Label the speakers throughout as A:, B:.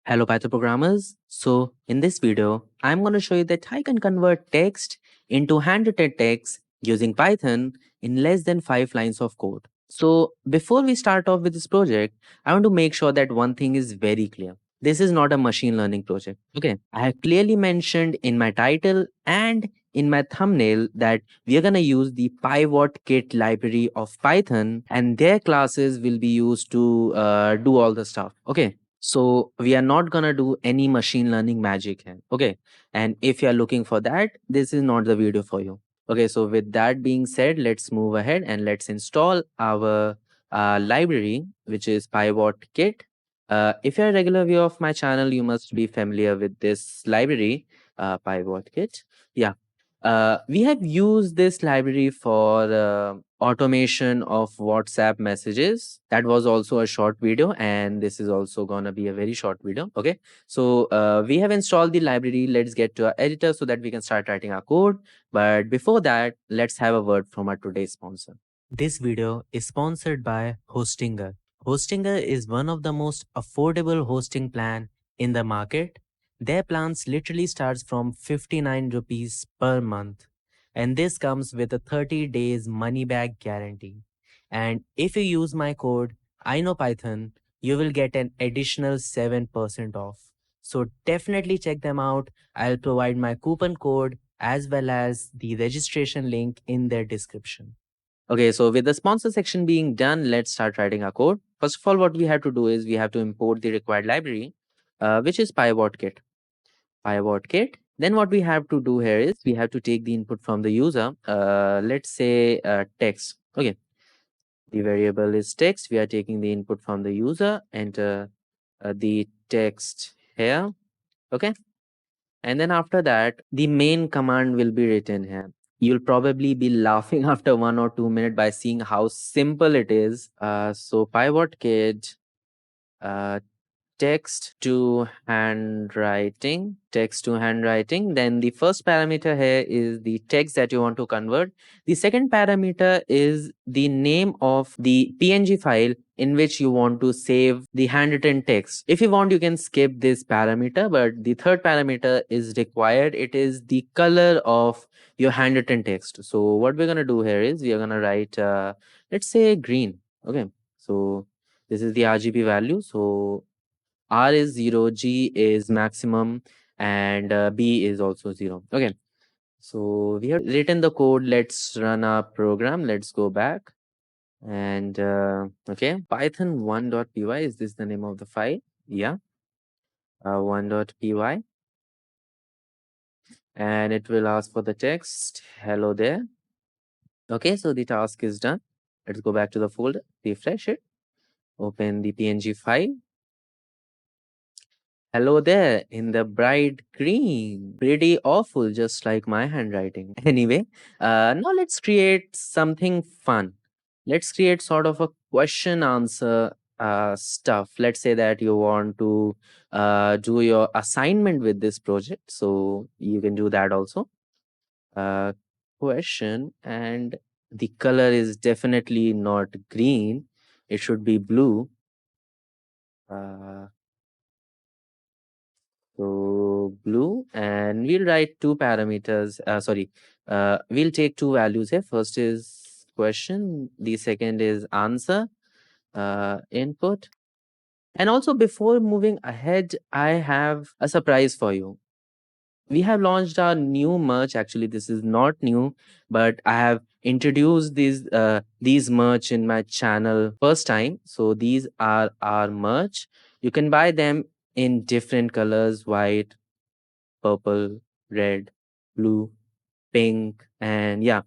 A: Hello Python programmers. So in this video, I'm going to show you that I can convert text into handwritten text using Python in less than 5 lines of code. So before we start off with this project, I want to make sure that one thing is very clear. This is not a machine learning project. Okay. I have clearly mentioned in my title and in my thumbnail that we are going to use the Pywhatkit library of Python and their classes will be used to do all the stuff. Okay. So we are not gonna do any machine learning magic here. Okay. And if you are looking for that, this is not the video for you. Okay. So with that being said, let's move ahead and let's install our library, which is Pywhatkit. If you're a regular viewer of my channel, you must be familiar with this library, Pywhatkit. Yeah. We have used this library for automation of WhatsApp messages. That was also a short video, and this is also gonna be a very short video. Okay, so we have installed the library. Let's get to our editor so that we can start writing our code. But before that, let's have a word from our today's sponsor. This video is sponsored by Hostinger. Hostinger is one of the most affordable hosting plan in the market. Their plans literally starts from 59 rupees per month, and this comes with a 30 days money back guarantee. And if you use my code I know Python, you will get an additional 7% off. So definitely check them out. I'll provide my coupon code as well as the registration link in their description. Okay, so with the sponsor section being done, let's start writing our code. First of all, what we have to do is we have to import the required library, which is Pywhatkit. Pywhatkit. Then what we have to do here is we have to take the input from the user. Let's say text. Okay, the variable is text. We are taking the input from the user. Enter the text here. Okay, and then after that, the main command will be written here. You'll probably be laughing after 1 or 2 minutes by seeing how simple it is. So Pywhatkit uh, text to handwriting. Then the first parameter here is the text that you want to convert. The second parameter is the name of the png file in which you want to save the handwritten text. If you want, you can skip this parameter, but the third parameter is required. It is the color of your handwritten text. So what we're going to do here is we are going to write let's say green. Okay, so this is the RGB value. So R is 0, G is maximum, and B is also 0. Okay, so we have written the code. Let's run our program. Let's go back. And okay, python1.py, is this the name of the file? Yeah, 1.py. And it will ask for the text, hello there. Okay, so the task is done. Let's go back to the folder, refresh it, open the PNG file. Hello there in the bright green. Pretty awful, just like my handwriting. Anyway, now let's create something fun. Let's create sort of a question answer stuff. Let's say that you want to do your assignment with this project. So you can do that also. Question, and the color is definitely not green. It should be blue. Uh, So blue, and we'll write two parameters. We'll take two values here. First is question, the second is answer, input. And also before moving ahead, I have a surprise for you. We have launched our new merch. Actually, this is not new, but I have introduced these merch in my channel first time. So these are our merch. You can buy them in different colors: white, purple, red, blue, pink, and yeah,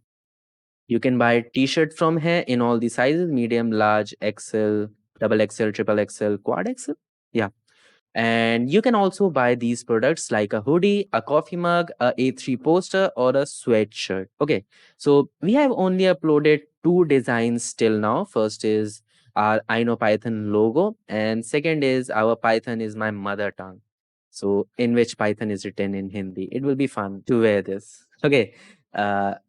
A: you can buy t-shirt from here in all the sizes: medium, large, XL, double XL, triple XL, quad XL. Yeah. And you can also buy these products like a hoodie, a coffee mug, a A3 poster, or a sweatshirt. Okay. So we have only uploaded two designs till now. First is our I know Python logo, and second is our Python is my mother tongue. So in which Python is written in Hindi. It will be fun to wear this. Okay.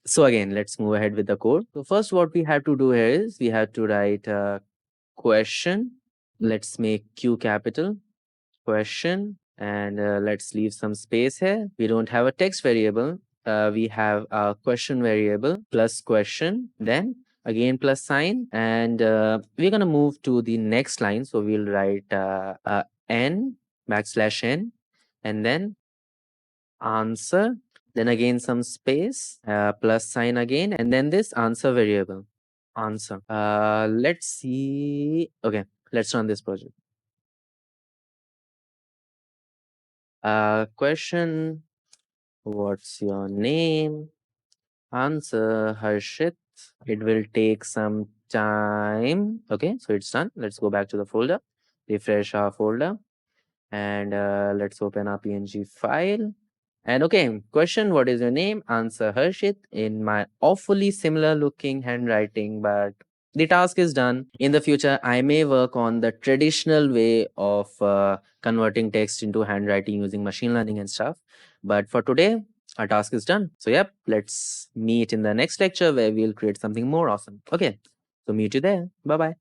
A: So again, let's move ahead with the code. So first, what we have to do here is we have to write a question. Let's make Q capital. question, and let's leave some space here. We don't have a text variable. We have a question variable plus question, then again plus sign, and we're gonna move to the next line. So we'll write n \n, and then answer, then again some space, plus sign again, and then this answer variable. Answer. Let's see. Okay, let's run this project. Question, what's your name? Answer, Harshit. It will take some time. Okay, so it's done. Let's go back to the folder, refresh our folder, and let's open our PNG file. And okay, question, what is your name? Answer, Harshit, in my awfully similar looking handwriting, but the task is done. In the future, I may work on the traditional way of converting text into handwriting using machine learning and stuff. But for today, our task is done. So yep, let's meet in the next lecture where we'll create something more awesome. Okay, so meet you there. Bye-bye.